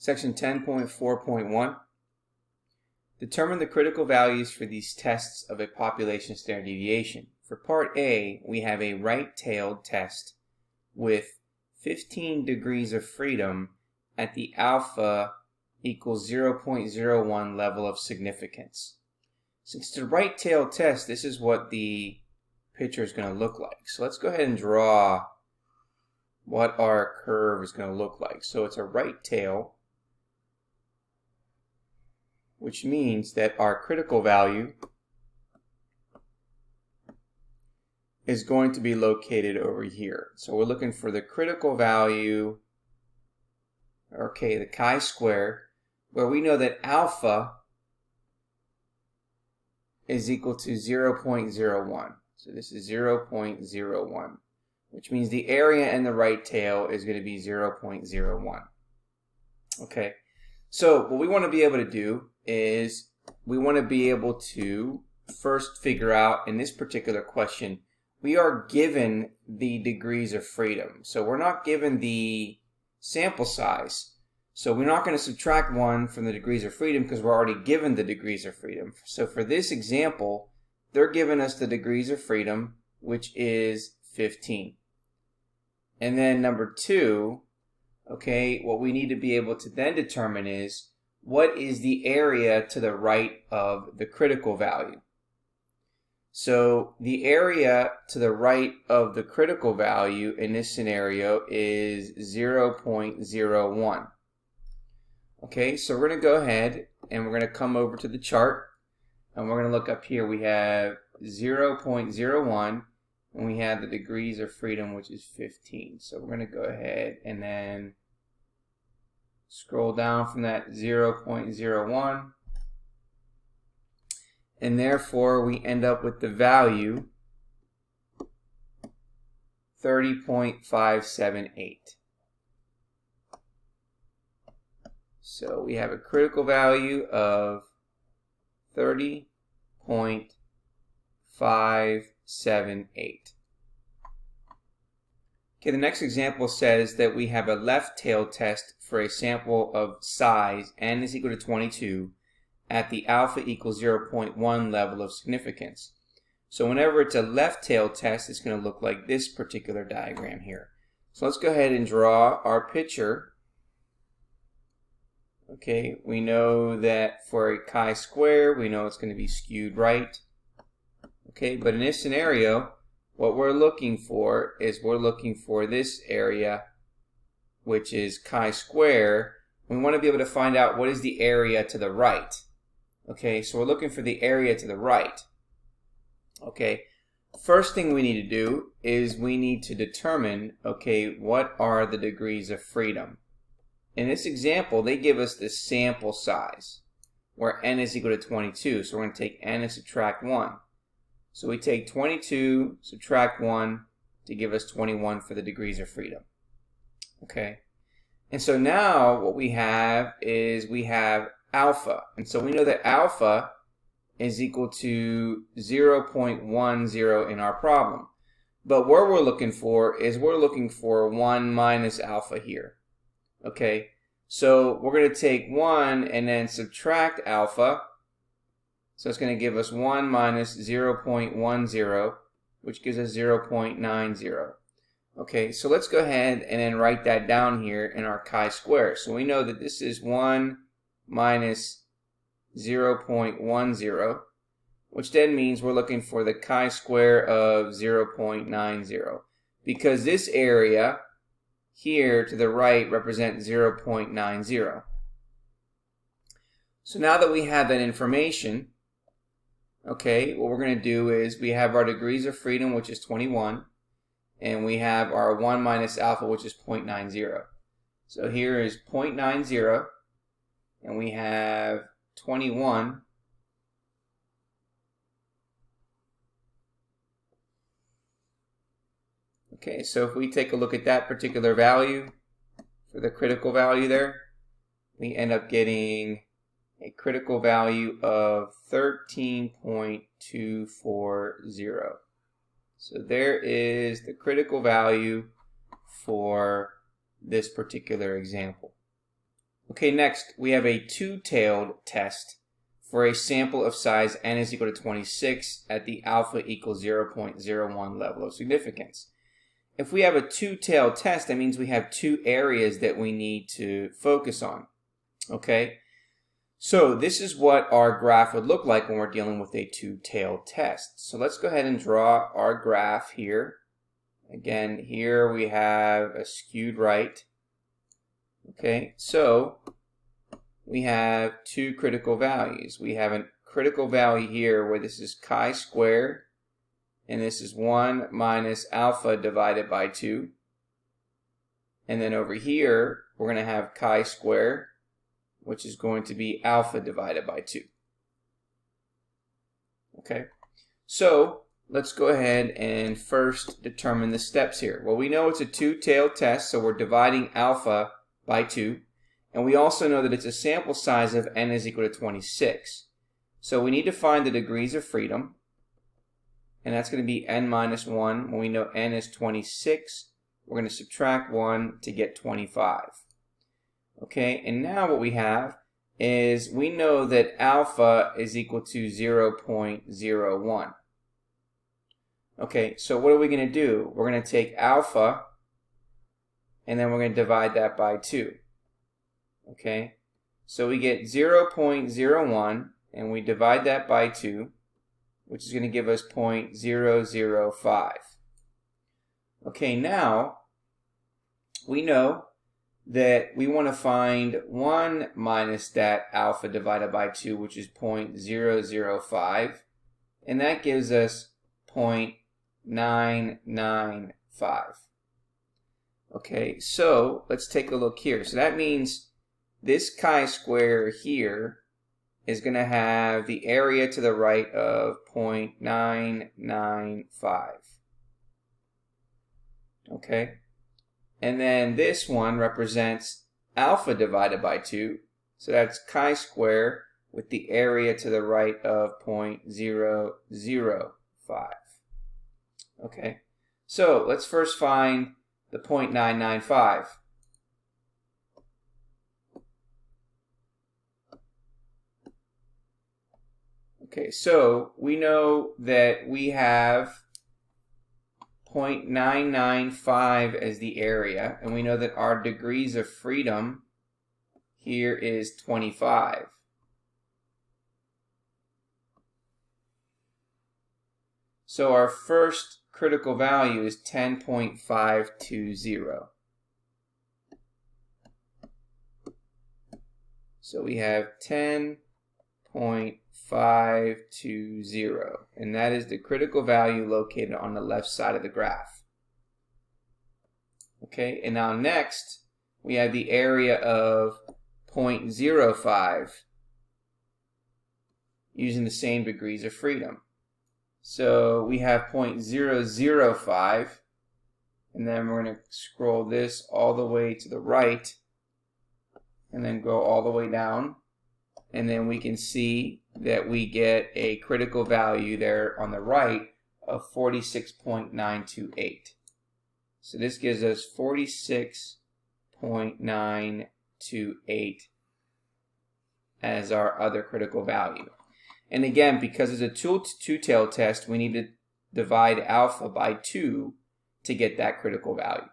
Section 10.4.1. Determine the critical values for these tests of a population standard deviation. For part A, we have a right-tailed test with 15 degrees of freedom at the alpha equals 0.01 level of significance. Since it's a right-tailed test, this is what the picture is going to look like. So let's go ahead and draw what our curve is going to look like. So it's a right tail, which means that our critical value is going to be located over here. So we're looking for the critical value, okay, the chi-square, where we know that alpha is equal to 0.01. So this is 0.01, which means the area in the right tail is going to be 0.01. Okay, so what we want to be able to do is we want to be able to first figure out, in this particular question, we are given the degrees of freedom. So we're not given the sample size. So we're not going to subtract 1 from the degrees of freedom because we're already given the degrees of freedom. So for this example, they're giving us the degrees of freedom, which is 15. And then number 2, okay, what we need to be able to then determine is what is the area to the right of the critical value. So the area to the right of the critical value in this scenario is 0.01. Okay, so we're going to go ahead and we're going to come over to the chart and we're going to look up here. We have 0.01 and we have the degrees of freedom, which is 15. So we're going to go ahead and then scroll down from that 0.01, and therefore we end up with the value 30.578. So we have a critical value of 30.578. Okay, the next example says that we have a left-tailed test for a sample of size n is equal to 22 at the alpha equals 0.1 level of significance. So whenever it's a left-tailed test, it's going to look like this particular diagram here. So let's go ahead and draw our picture. Okay, we know that for a chi-square, we know it's going to be skewed right. Okay, but in this scenario, what we're looking for is we're looking for this area, which is chi-square. We want to be able to find out what is the area to the right. Okay, so we're looking for the area to the right. Okay, first thing we need to do is we need to determine, okay, what are the degrees of freedom? In this example, they give us the sample size, where n is equal to 22. So we're going to take n and subtract 1. So we take 22, subtract 1 to give us 21 for the degrees of freedom. Okay, and so now what we have is we have alpha. And so we know that alpha is equal to 0.10 in our problem. But what we're looking for is we're looking for 1 minus alpha here. Okay, so we're going to take 1 and then subtract alpha. So it's going to give us 1 minus 0.10, which gives us 0.90. Okay, so let's go ahead and then write that down here in our chi-square. So we know that this is 1 minus 0.10, which then means we're looking for the chi-square of 0.90. Because this area here to the right represents 0.90. So now that we have that information, okay, what we're going to do is we have our degrees of freedom, which is 21, and we have our 1 minus alpha, which is 0.90. So here is 0.90, and we have 21. Okay, so if we take a look at that particular value for the critical value there, we end up getting a critical value of 13.240. So there is the critical value for this particular example. Okay, next we have a two-tailed test for a sample of size n is equal to 26 at the alpha equals 0.01 level of significance. If we have a two-tailed test, that means we have two areas that we need to focus on. Okay, so this is what our graph would look like when we're dealing with a two-tailed test. So let's go ahead and draw our graph here. Again, here we have a skewed right. Okay, so we have two critical values. We have a critical value here where this is chi squared, and this is 1 minus alpha divided by 2. And then over here, we're going to have chi squared, which is going to be alpha divided by 2. Okay, so let's go ahead and first determine the steps here. Well, we know it's a two-tailed test, so we're dividing alpha by 2. And we also know that it's a sample size of n is equal to 26. So we need to find the degrees of freedom. And that's going to be n minus 1. When we know n is 26, we're going to subtract 1 to get 25. Okay, and now what we have is we know that alpha is equal to 0.01. Okay, so what are we going to do? We're going to take alpha, and then we're going to divide that by 2. Okay, so we get 0.01, and we divide that by 2, which is going to give us 0.005. Okay, now we know that we want to find 1 minus that alpha divided by 2, which is 0.005, and that gives us 0.995. Okay, so let's take a look here. So that means this chi-square here is going to have the area to the right of 0.995. Okay, and then this one represents alpha divided by 2. So that's chi-square with the area to the right of 0.005. Okay, so let's first find the 0.995. Okay, so we know that we have 0.995 as the area, and we know that our degrees of freedom here is 25. So our first critical value is 10.520. So we have 10.520, and that is the critical value located on the left side of the graph. Okay, and now next we have the area of 0.05 using the same degrees of freedom. So we have 0.005, and then we're going to scroll this all the way to the right and then go all the way down, and then we can see that we get a critical value there on the right of 46.928. So this gives us 46.928 as our other critical value. And again, because it's a two-tailed test, we need to divide alpha by 2 to get that critical value.